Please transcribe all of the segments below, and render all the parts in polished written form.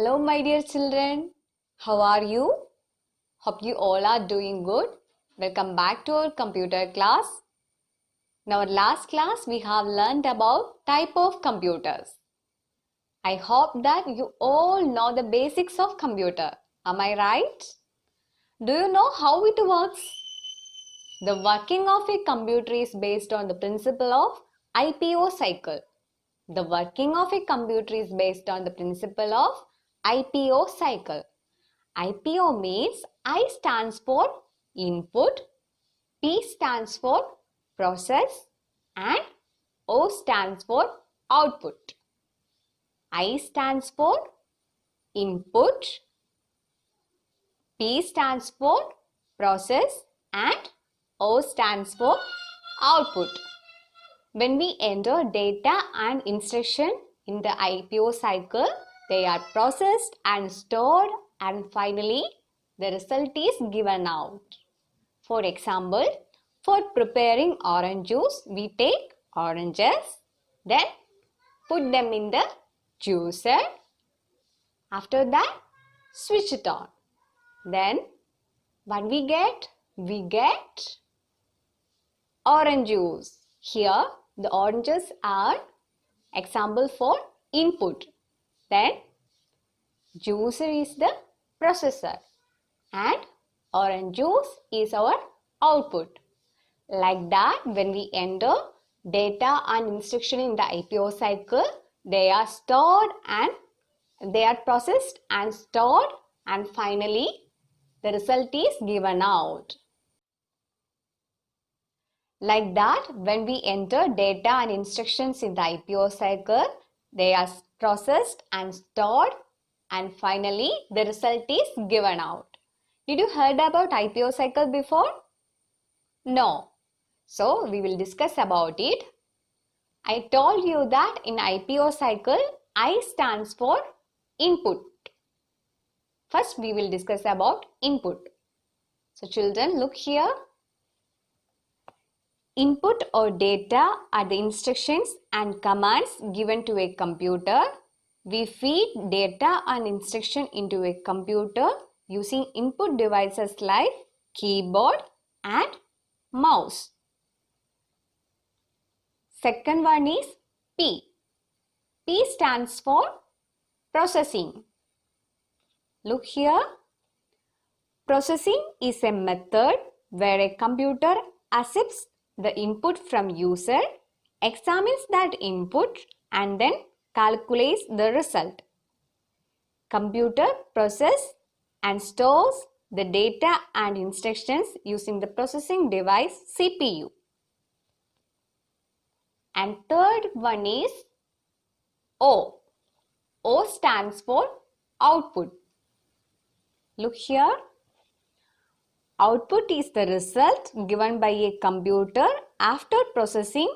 Hello, my dear children. How are you? Hope you all are doing good. Welcome back to our computer class. In our last class, we have learned about type of computers. I hope that you all know the basics of computer. Am I right? Do you know how it works? The working of a computer is based on the principle of IPO cycle. The working of a computer is based on the principle of IPO cycle. IPO means I stands for input, P stands for process and O stands for output. I stands for input, P stands for process and O stands for output. When we enter data and instruction in the IPO cycle, they are processed and stored and finally the result is given out. For example, for preparing orange juice, we take oranges, then put them in the juicer. After that, switch it on. Then what we get? We get orange juice. Here the oranges are example for input. Then juicer is the processor and orange juice is our output. Like that, when we enter data and instruction in the IPO cycle, they are stored and they are processed and stored and finally the result is given out. Like that, when we enter data and instructions in the IPO cycle, they are processed and stored and finally the result is given out. Did you heard about IPO cycle before? No. So we will discuss about it. I told you that in IPO cycle, I stands for input. First we will discuss about input. So children, look here. Input or data are the instructions and commands given to a computer. We feed data and instruction into a computer using input devices like keyboard and mouse. Second one is P. P stands for processing. Look here. Processing is a method where a computer accepts the input from user, examines that input and then calculates the result. Computer processes and stores the data and instructions using the processing device CPU. And third one is O. O stands for output. Look here. Output is the result given by a computer after processing.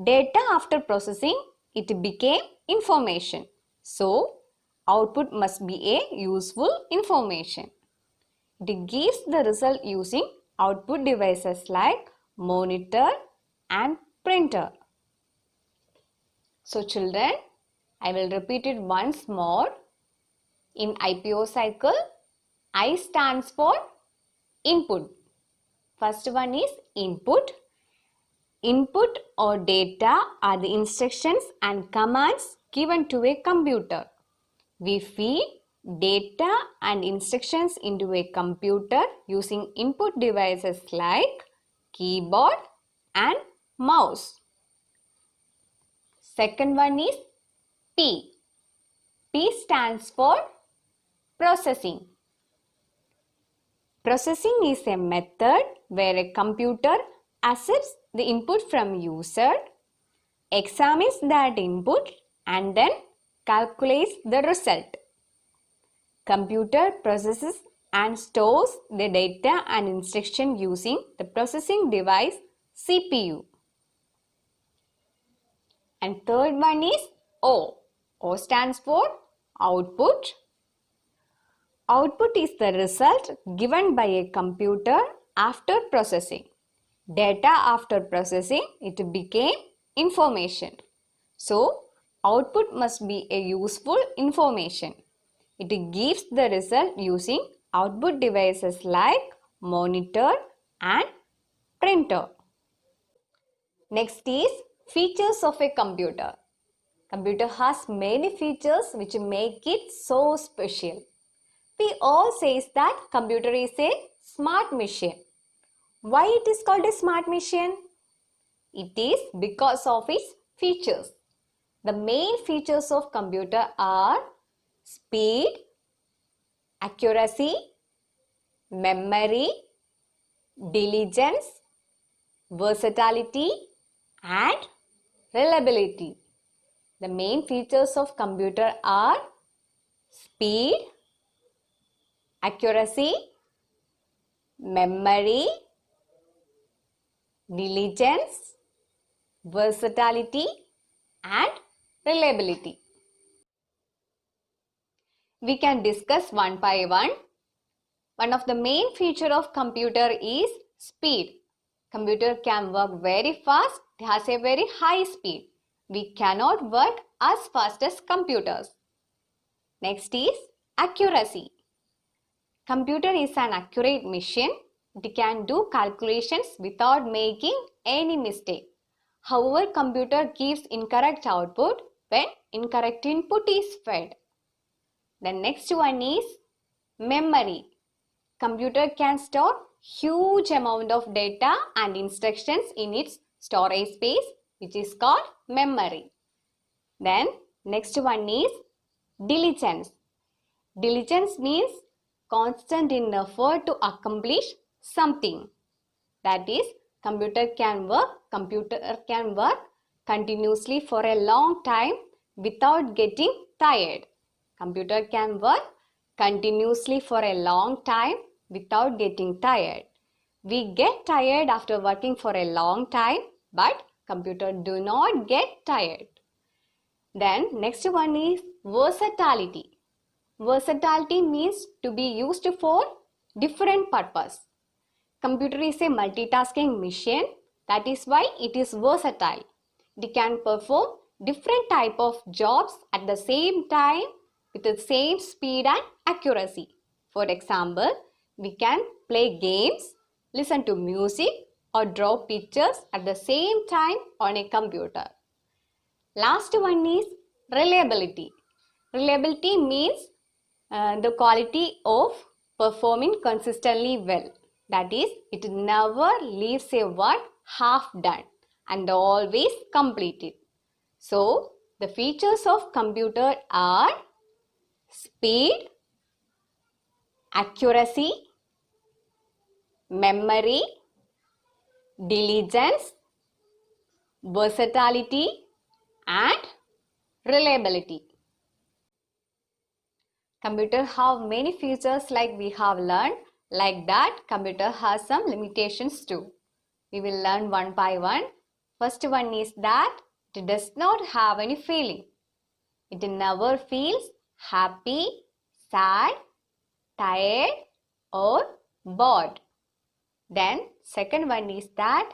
Data after processing, it became information. So, output must be a useful information. It gives the result using output devices like monitor and printer. So children, I will repeat it once more. In IPO cycle, I stands for input. First one is input. Input or data are the instructions and commands given to a computer. We feed data and instructions into a computer using input devices like keyboard and mouse. Second one is P. P stands for processing. Processing is a method where a computer accepts the input from user, examines that input and then calculates the result. Computer processes and stores the data and instruction using the processing device CPU. And third one is O. O stands for output. Output is the result given by a computer after processing. Data after processing, it became information. So, output must be a useful information. It gives the result using output devices like monitor and printer. Next is features of a computer. Computer has many features which make it so special. We all says that computer is a smart machine. Why it is called a smart machine? It is because of its features. The main features of computer are speed, accuracy, memory, diligence, versatility and reliability. The main features of computer are speed, accuracy, memory, diligence, versatility and reliability. We can discuss one by one. One of the main feature of computer is speed. Computer can work very fast. It has a very high speed. We cannot work as fast as computers. Next is accuracy. Computer is an accurate machine. It can do calculations without making any mistake. However, computer gives incorrect output when incorrect input is fed. The next one is memory. Computer can store huge amount of data and instructions in its storage space, which is called memory. Then next one is diligence. Diligence means constant in effort to accomplish something. That is, computer can work continuously for a long time without getting tired. Computer can work continuously for a long time without getting tired. We get tired after working for a long time, but computer do not get tired. Then next one is versatility. Versatility means to be used for different purpose. Computer is a multitasking machine. That is why it is versatile. It can perform different type of jobs at the same time with the same speed and accuracy. For example, we can play games, listen to music or draw pictures at the same time on a computer. Last one is reliability. Reliability means the quality of performing consistently well. That is, it never leaves a work half done and always completed. So, the features of computer are speed, accuracy, memory, diligence, versatility and reliability. Computer have many features like we have learned. Like that, computer has some limitations too. We will learn one by one. First one is that it does not have any feeling. It never feels happy, sad, tired or bored. Then second one is that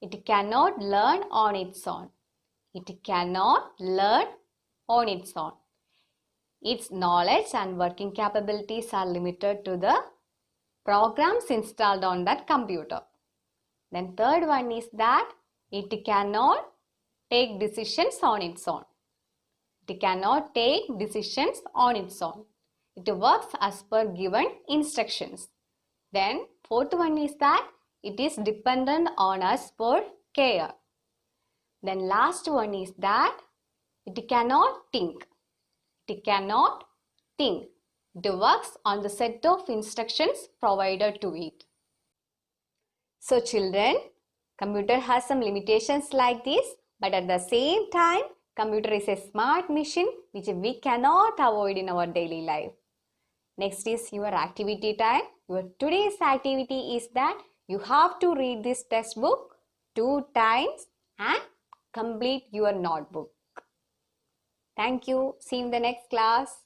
it cannot learn on its own. It cannot learn on its own. Its knowledge and working capabilities are limited to the programs installed on that computer. Then third one is that it cannot take decisions on its own. It cannot take decisions on its own. It works as per given instructions. Then fourth one is that it is dependent on us for care. Then last one is that it cannot think. It cannot think. It works on the set of instructions provided to it. So children, computer has some limitations like this, but at the same time, computer is a smart machine which we cannot avoid in our daily life. Next is your activity time. Your today's activity is that you have to read this textbook 2 times and complete your notebook. Thank you. See you in the next class.